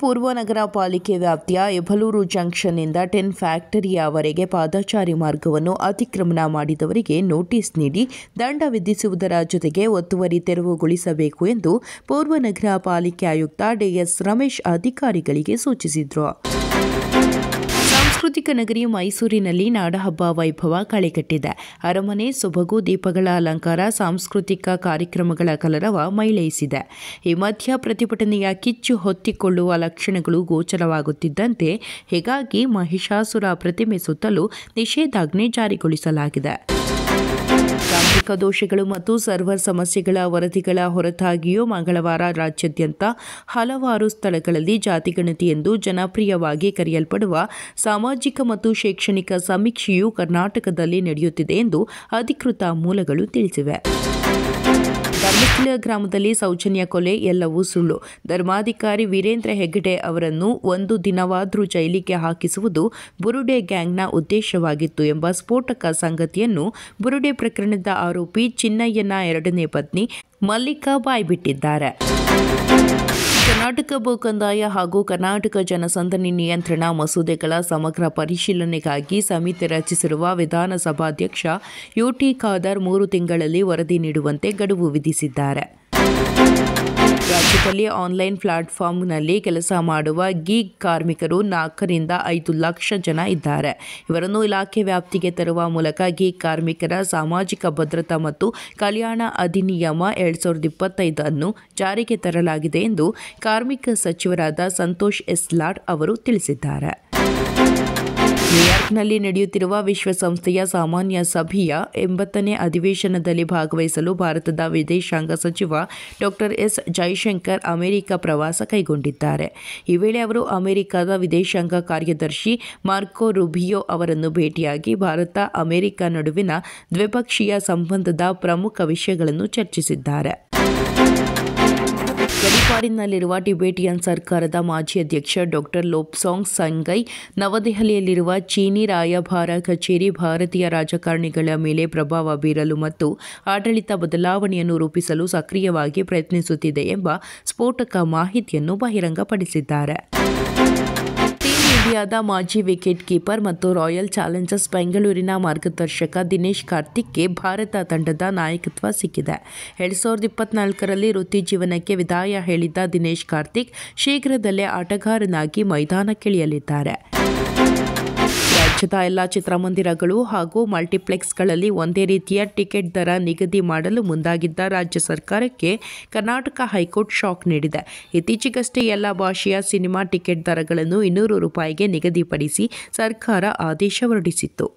ಪೂರ್ವ ನಗರ ಪಾಲಿಕೆ ವ್ಯಾಪ್ತಿಯ ಎಬಲೂರು ಜಂಕ್ಷನ್ನಿಂದ ಟಿನ್ ಫ್ಯಾಕ್ಟರಿಯವರೆಗೆ ಪಾದಚಾರಿ ಮಾರ್ಗವನ್ನು ಅತಿಕ್ರಮಣ ಮಾಡಿದವರಿಗೆ ನೋಟಿಸ್ ನೀಡಿ ದಂಡ ವಿಧಿಸುವುದರ ಜೊತೆಗೆ ಒತ್ತುವರಿ ತೆರವುಗೊಳಿಸಬೇಕು ಎಂದು ಪೂರ್ವ ನಗರ ಪಾಲಿಕೆ ಆಯುಕ್ತ ಡಿಎಸ್ ರಮೇಶ್ ಅಧಿಕಾರಿಗಳಿಗೆ ಸೂಚಿಸಿದರು. ಸಾಂಸ್ಕೃತಿಕ ನಗರಿ ಮೈಸೂರಿನಲ್ಲಿ ನಾಡಹಬ್ಬ ವೈಭವ ಕಳೆಗಟ್ಟಿದೆ. ಅರಮನೆ ಸೊಬಗು, ದೀಪಗಳ ಅಲಂಕಾರ, ಸಾಂಸ್ಕೃತಿಕ ಕಾರ್ಯಕ್ರಮಗಳ ಕಲರವ ಮೈಲೈಸಿದೆ. ಈ ಮಧ್ಯ ಪ್ರತಿಭಟನೆಯ ಕಿಚ್ಚು ಹೊತ್ತಿಕೊಳ್ಳುವ ಲಕ್ಷಣಗಳು ಗೋಚರವಾಗುತ್ತಿದ್ದಂತೆ ಹೀಗಾಗಿ ಮಹಿಷಾಸುರ ಪ್ರತಿಮೆ ಸುತ್ತಲೂ ನಿಷೇಧಾಜ್ಞೆ ಜಾರಿಗೊಳಿಸಲಾಗಿದೆ. ತಾಂತ್ರಿಕ ದೋಷಗಳು ಮತ್ತು ಸರ್ವರ್ ಸಮಸ್ಯೆಗಳ ವರದಿಗಳ ಹೊರತಾಗಿಯೂ ಮಂಗಳವಾರ ರಾಜ್ಯಾದ್ಯಂತ ಹಲವಾರು ಸ್ಥಳಗಳಲ್ಲಿ ಜಾತಿಗಣತಿ ಎಂದು ಜನಪ್ರಿಯವಾಗಿ ಕರೆಯಲ್ಪಡುವ ಸಾಮಾಜಿಕ ಮತ್ತು ಶೈಕ್ಷಣಿಕ ಸಮೀಕ್ಷೆಯು ಕರ್ನಾಟಕದಲ್ಲಿ ನಡೆಯುತ್ತಿದೆ ಎಂದು ಅಧಿಕೃತ ಮೂಲಗಳು ತಿಳಿಸಿವೆ. ಧರ್ಮಸ್ಥಳ ಗ್ರಾಮದಲ್ಲಿ ಸೌಜನ್ಯ ಕೊಲೆ ಎಲ್ಲವೂ ಸುಳ್ಳು. ಧರ್ಮಾಧಿಕಾರಿ ವೀರೇಂದ್ರ ಹೆಗ್ಗಡೆ ಅವರನ್ನು ಒಂದು ದಿನವಾದರೂ ಜೈಲಿಗೆ ಹಾಕಿಸುವುದು ಬುರುಡೆ ಗ್ಯಾಂಗ್ನ ಉದ್ದೇಶವಾಗಿತ್ತು ಎಂಬ ಸ್ಫೋಟಕ ಸಂಗತಿಯನ್ನು ಬುರುಡೆ ಪ್ರಕರಣದ ಆರೋಪಿ ಚಿನ್ನಯ್ಯನ ಎರಡನೇ ಪತ್ನಿ ಮಲ್ಲಿಕಾ ಬಾಯ್ಬಿಟ್ಟಿದ್ದಾರೆ. ಕರ್ನಾಟಕ ಭೂ ಕಂದಾಯ ಹಾಗೂ ಕರ್ನಾಟಕ ಜನಸಂದಣಿ ನಿಯಂತ್ರಣ ಮಸೂದೆಗಳ ಸಮಗ್ರ ಪರಿಶೀಲನೆಗಾಗಿ ಸಮಿತಿ ರಚಿಸಿರುವ ವಿಧಾನಸಭಾಧ್ಯಕ್ಷ ಯುಟಿ ಖಾದರ್ 3 ತಿಂಗಳಲ್ಲಿ ವರದಿ ನೀಡುವಂತೆ ಗಡುವು ವಿಧಿಸಿದ್ದಾರೆ. ರಾಜ್ಯದಲ್ಲಿ ಆನ್ಲೈನ್ ಪ್ಲಾಟ್ಫಾರ್ಮ್ನಲ್ಲಿ ಕೆಲಸ ಮಾಡುವ ಗೀಗ್ ಕಾರ್ಮಿಕರು 4 ರಿಂದ 5 ಲಕ್ಷ ಜನ ಇದ್ದಾರೆ. ಇವರನ್ನು ಇಲಾಖೆ ವ್ಯಾಪ್ತಿಗೆ ತರುವ ಮೂಲಕ ಗೀಗ್ ಕಾರ್ಮಿಕರ ಸಾಮಾಜಿಕ ಭದ್ರತಾ ಮತ್ತು ಕಲ್ಯಾಣ ಅಧಿನಿಯಮ 2025 ಅನ್ನು ಜಾರಿಗೆ ತರಲಾಗಿದೆ ಎಂದು ಕಾರ್ಮಿಕ ಸಚಿವರಾದ ಸಂತೋಷ್ ಎಸ್ಲಾಡ್ ಅವರು ತಿಳಿಸಿದ್ದಾರೆ. ನ್ಯೂಯಾರ್ಕ್ನಲ್ಲಿ ನಡೆಯುತ್ತಿರುವ ವಿಶ್ವಸಂಸ್ಥೆಯ ಸಾಮಾನ್ಯ ಸಭೆಯ 80ನೇ ಅಧಿವೇಶನದಲ್ಲಿ ಭಾಗವಹಿಸಲು ಭಾರತದ ವಿದೇಶಾಂಗ ಸಚಿವ ಡಾ ಎಸ್ ಜೈಶಂಕರ್ ಅಮೆರಿಕ ಪ್ರವಾಸ ಕೈಗೊಂಡಿದ್ದಾರೆ. ಈ ವೇಳೆ ಅವರು ಅಮೆರಿಕದ ವಿದೇಶಾಂಗ ಕಾರ್ಯದರ್ಶಿ ಮಾರ್ಕೊ ರುಬಿಯೋ ಅವರನ್ನು ಭೇಟಿಯಾಗಿ ಭಾರತ ಅಮೆರಿಕ ನಡುವಿನ ದ್ವಿಪಕ್ಷೀಯ ಸಂಬಂಧದ ಪ್ರಮುಖ ವಿಷಯಗಳನ್ನು ಚರ್ಚಿಸಿದ್ದಾರೆ. ಗಡಿಪಾರಿನಲ್ಲಿರುವ ಟಿಬೆಟಿಯನ್ ಸರ್ಕಾರದ ಮಾಜಿ ಅಧ್ಯಕ್ಷ ಡಾ ಲೋಪ್ಸಾಂಗ್ ಸಂಗೈ ನವದೆಹಲಿಯಲ್ಲಿರುವ ಚೀನಿ ರಾಯಭಾರ ಕಚೇರಿ ಭಾರತೀಯ ರಾಜಕಾರಣಿಗಳ ಮೇಲೆ ಪ್ರಭಾವ ಬೀರಲು ಮತ್ತು ಆಡಳಿತ ಬದಲಾವಣೆಯನ್ನು ರೂಪಿಸಲು ಸಕ್ರಿಯವಾಗಿ ಪ್ರಯತ್ನಿಸುತ್ತಿದೆ ಎಂಬ ಸ್ಫೋಟಕ ಮಾಹಿತಿಯನ್ನು ಬಹಿರಂಗಪಡಿಸಿದ್ದಾರೆ. ಇಂಡಿಯಾದ ಮಾಜಿ ವಿಕೆಟ್ ಕೀಪರ್ ಮತ್ತು ರಾಯಲ್ ಚಾಲೆಂಜರ್ಸ್ ಬೆಂಗಳೂರಿನ ಮಾರ್ಗದರ್ಶಕ ದಿನೇಶ್ ಕಾರ್ತಿಕ್ಗೆ ಭಾರತ ತಂಡದ ನಾಯಕತ್ವ ಸಿಕ್ಕಿದೆ. 2024ರಲ್ಲಿ ವೃತ್ತಿ ಜೀವನಕ್ಕೆ ವಿದಾಯ ಹೇಳಿದ್ದ ದಿನೇಶ್ ಕಾರ್ತಿಕ್ ಶೀಘ್ರದಲ್ಲೇ ಆಟಗಾರನಾಗಿ ಮೈದಾನಕ್ಕಿಳಿಯಲಿದ್ದಾರೆ. ರಾಜ್ಯದ ಎಲ್ಲ ಚಿತ್ರಮಂದಿರಗಳು ಹಾಗೂ ಮಲ್ಟಿಪ್ಲೆಕ್ಸ್ಗಳಲ್ಲಿ ಒಂದೇ ರೀತಿಯ ಟಿಕೆಟ್ ದರ ನಿಗದಿ ಮಾಡಲು ಮುಂದಾಗಿದ್ದ ರಾಜ್ಯ ಸರ್ಕಾರಕ್ಕೆ ಕರ್ನಾಟಕ ಹೈಕೋರ್ಟ್ ಶಾಕ್ ನೀಡಿದೆ. ಇತ್ತೀಚೆಗಷ್ಟೇ ಎಲ್ಲ ಭಾಷೆಯ ಸಿನಿಮಾ ಟಿಕೆಟ್ ದರಗಳನ್ನು 200 ರೂಪಾಯಿಗೆ ನಿಗದಿಪಡಿಸಿ ಸರ್ಕಾರ ಆದೇಶ ಹೊರಡಿಸಿತ್ತು.